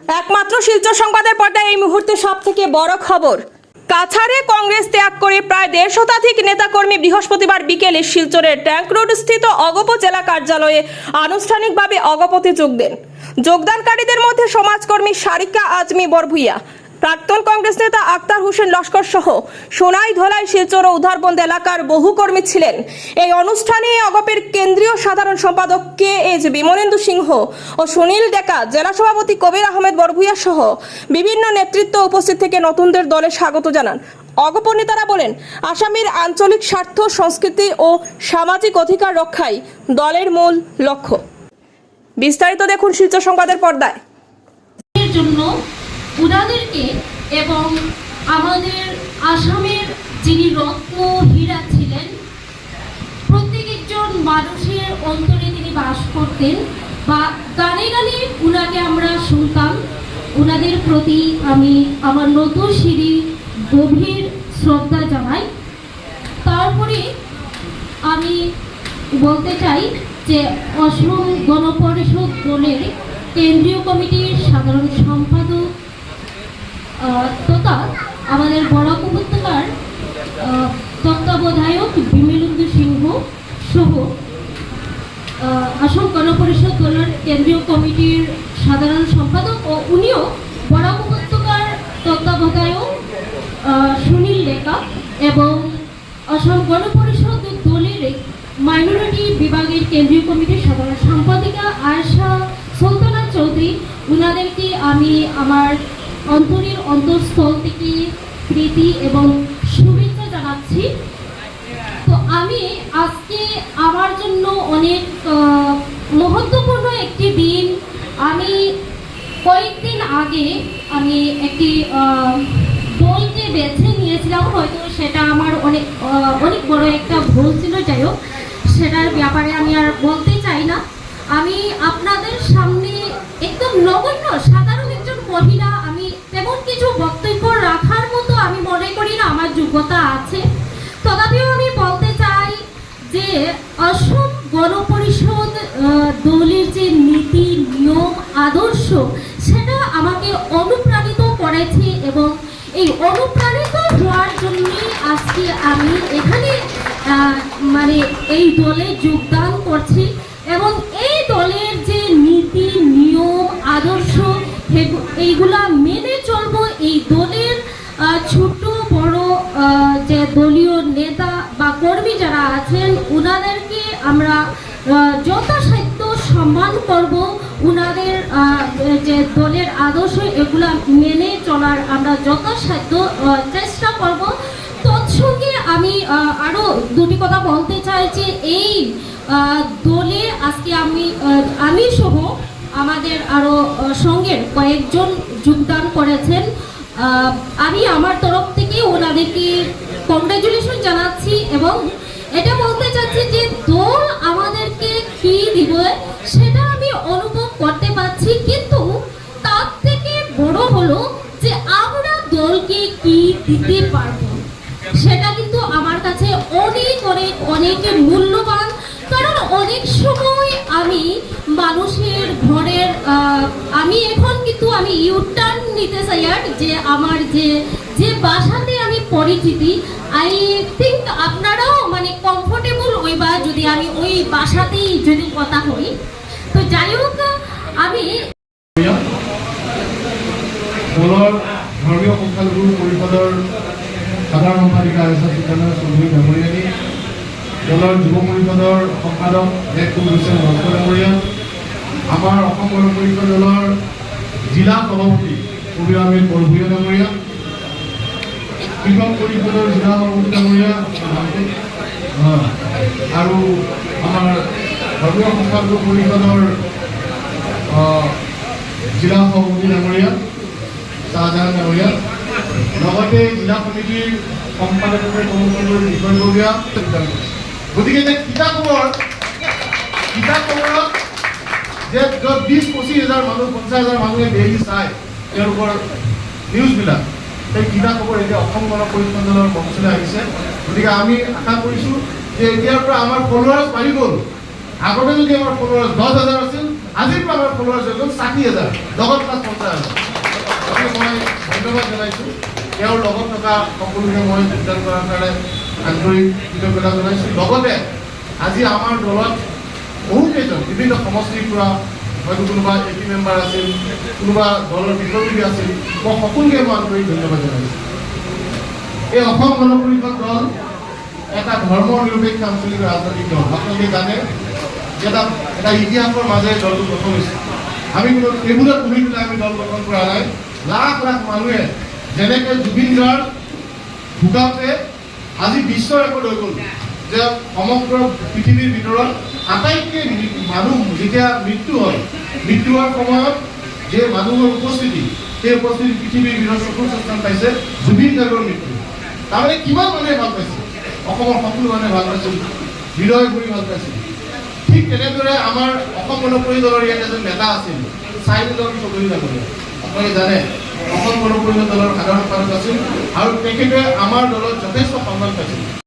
একমাত্র শিলচর সংবাদের পর্দায় এই মুহূর্তে সবথেকে বড় খবর। কাছাড়ে কংগ্রেস ত্যাগ করে প্রায় 1.5 শতাধিক নেতাকর্মী বৃহস্পতিবার বিকেলে শিলচরের ট্যাঙ্ক রোড স্থিত অগপ জেলা কার্যালয়ে আনুষ্ঠানিকভাবে অগপতে যোগ দেন। যোগদানকারীদের মধ্যে সমাজকর্মী সারিকা আজমি বরভুইয়া, প্রাক্তন কংগ্রেস নেতা আক্তার হোসেন লস্কর সহ সোনাই ধলাই শিলচর ও উধারবন্দ এলাকার বহু কর্মী ছিলেন। এই অনুষ্ঠানে অগপের কেন্দ্রীয় সাধারণ সম্পাদক KH বিমলেন্দু সিংহ ও সুনীল ডেকা, জেলা সভাপতি কবির আহমেদ বরভুইয়া সহ বিভিন্ন নেতৃত্ব উপস্থিত থেকে নতুনদের দলে স্বাগত জানান। অগপ নেতারা বলেন, আসামের আঞ্চলিক স্বার্থ, সংস্কৃতি ও সামাজিক অধিকার রক্ষাই দলের মূল লক্ষ্য। বিস্তারিত দেখুন শিলচর সংবাদের পর্দায়। উনাদেরকে এবং আমাদের আসামের যিনি রত্ন হীরা ছিলেন, প্রত্যেক একজন মানুষের অন্তরে তিনি বাস করতেন বা গানে গানে উনাকে আমরা শুনতাম। উনাদের প্রতি আমি আমার নতুন সিঁড়ি গভীর শ্রদ্ধা জানাই। তারপরে আমি বলতে চাই যে অসম গণপরিষদ দলের কেন্দ্রীয় কমিটির সাধারণ সম্পাদক তথা আমাদের বরাক উপত্যকার তত্ত্বাবধায়ক বিমলেন্দু সিংহ সহ আসাম গণপরিষদ দলের কেন্দ্রীয় কমিটির সাধারণ সম্পাদক ও উনিও বরাক উপত্যকার তত্ত্বাবধায়ক সুনীল ডেকা এবং আসাম গণপরিষদ দলের মাইনরিটি বিভাগের কেন্দ্রীয় কমিটির সাধারণ সম্পাদিকা আয়েশা সুলতানা চৌধুরী, উনাদেরকে আমি আমার অন্তরের অন্তঃস্থল থেকে প্রীতি এবং শুভেচ্ছা জানাচ্ছি। তো আমি আজকে আমার জন্য অনেক মহত্বপূর্ণ একটি দিন। আমি কয়েকদিন আগে আমি একটি দলকে বেছে নিয়েছিলাম, হয়তো সেটা আমার অনেক বড় একটা ভুল ছিল। যাই হোক, সেটার ব্যাপারে আমি আর বলতে চাই না। আমি আপনাদের সামনে একদম নগণ্য সাধারণ একজন মহিলা, আমি তেমন কিছু বক্তব্য রাখার মতো আমি মনে করি না আমার যোগ্যতা আছে। তথাপিও আমি বলতে চাই যে অসম গণপরিষদ দলের যে নীতি, নিয়ম, আদর্শ, সেটা আমাকে অনুপ্রাণিত করেছে এবং এই অনুপ্রাণিত হওয়ার জন্যই আজকে আমি এখানে মানে এই দলে যোগদান করছি এবং এই দলের যে নীতি, নিয়ম, আদর্শ এইগুলা মেনে চলবো। এই দলের ছোট বড় যে দলীয় নেতা বা কর্মী যারা আছেন, উনাদেরকে আমরা যথাসাধ্য সম্মান করব। উনাদের যে দলের আদর্শ এগুলা মেনে চলার আমরা যথাসাধ্য চেষ্টা করব। তৎসঙ্গে আমি আরো দুটি কথা বলতে চাই যে এই দলে আজকে আমি সহ আমাদের আরো সঙ্গের কয়েকজন যোগদান করেছেন। আমি আমার তরফ থেকে ওনাদেরকে কংগ্রেচুলেশন জানাচ্ছি এবং এটা বলতে চাচ্ছি যে দল আমাদেরকে কি দিবে সেটা আমি অনুভব করতে পারছি, কিন্তু তার থেকে বড় হলো যে আমরা দলকে কি দিতে পারবো, সেটা কিন্তু আমার কাছে অনেক অনেক অনেক মূল্যবান। কারণ অনেক সময় আমি মানুষের ঘরের আমি এখন কিন্তু আমি ইউটার্ন নিতে চাই, আর যে আমার যে বাসাতে আমি পরিচিতি, আই থিঙ্ক আপনারাও মানে কমফোর্টেবল হইবা যদি আমি ওই বাসাতেই যদি কথা হই। তো যাই হোক, আমি ধৰ্মীয় সংখ্যালঘু পৰিষদৰ সাধাৰণ সম্পাদিকা আয়েশা সুলতানা চৌধুৰী ডাঙৰীয়ানী, দলৰ যুৱ পৰিষদৰ সম্পাদক KH লস্কৰ ডাঙৰীয়া, আমাৰ অসম গণ পৰিষদ দলৰ জিলা সভাপতি কবিৰ আহমেদ বৰভুইয়া ডাঙৰীয়া, কৃষক পৰিষদৰ জিলা সভাপতি ডাঙৰীয়া আৰু আমাৰ ধৰ্মীয় সংখ্যালঘু পৰিষদৰ জিলা সভাপতি ডাঙৰীয়া শাহজাহান ডাঙৰীয়া, লগতে জিলা কমিটিৰ সম্পাদকৰ বিষয়ববীয়া। গতিকে যে কিতাপ খবৰত যে য'ত 20-25 হাজাৰ মানুহ, 50 হাজাৰ মানুহে ডেইলি চায় তেওঁলোকৰ নিউজবিলাক, সেই কিতাপ খবৰ এতিয়া অসম গণ পৰিষদ দলৰ মঞ্চলৈ আহিছে। গতিকে আমি আশা কৰিছোঁ যে এতিয়াৰ পৰা আমাৰ ফলোৱাৰ্ছ বাঢ়ি গ'ল। আগতে যদি আমাৰ ফলোৱাৰ্ছ 10,000 আছিল, আজিৰ পৰা আমাৰ ফলোৱাৰ্ছ হৈ গ'ল 60,000 লগত প্লাছ 50,000 গতিকে মই ধন্যবাদ জনাইছোঁ তেওঁৰ লগত থকা সকলোকে মই যোগদান কৰাৰ কাৰণে আন্তৰিক কৃতজ্ঞতা জনাইছোঁ লগতে আজি আমাৰ দলত বহুকেইজন বিভিন্ন সমষ্টিৰ পৰা হয়তো কোনোবা এপি মেম্বাৰ আছিল কোনোবা দলৰ বিপ্লৱী আছিল মই সকলোকে মই আন্তৰিক ধন্যবাদ জনাইছোঁ এই অসম গণ পৰিষদ দল এটা ধৰ্ম নিৰপেক্ষ আঞ্চলিক ৰাজনৈতিক দল আপোনালোকে জানে যে এটা ইতিহাসৰ মাজেৰে দলটো গঠন হৈছে আমি কোনো টেবুলত বহি পেলাই আমি দল গঠন কৰা নাই লাখ লাখ মানুহে যেনেকৈ জুবিন গাৰ্গ ঢুকাওঁতে আজি বিশ্ব ৰেকৰ্ড হৈ গ'ল যে সমগ্ৰ পৃথিৱীৰ ভিতৰত আটাইতকৈ মানুহ যেতিয়া মৃত্যু হয় মৃত্যু হোৱাৰ সময়ত যে মানুহৰ উপস্থিতি সেই উপস্থিতি পৃথিৱীৰ ভিতৰত চতুৰ্থ স্থান পাইছে জুবিন গাৰ্গৰ মৃত্যু তাৰমানে কিমান মানুহে ভাল পাইছে অসমৰ সকলো মানুহে ভাল পাইছিল হৃদয় ভৰি ভাল পাইছিল ঠিক তেনেদৰে আমাৰ অসম গণ পৰিষদৰ ইয়াত এজন নেতা আছিল চাইদুল চৌধুৰী ডাঙৰীয়া আপোনালোকে জানে অসম গণ পৰিষদ দলৰ সাধাৰণ সম্পাদক আছিল আৰু তেখেতে আমাৰ দলত যথেষ্ট সন্মান পাইছিল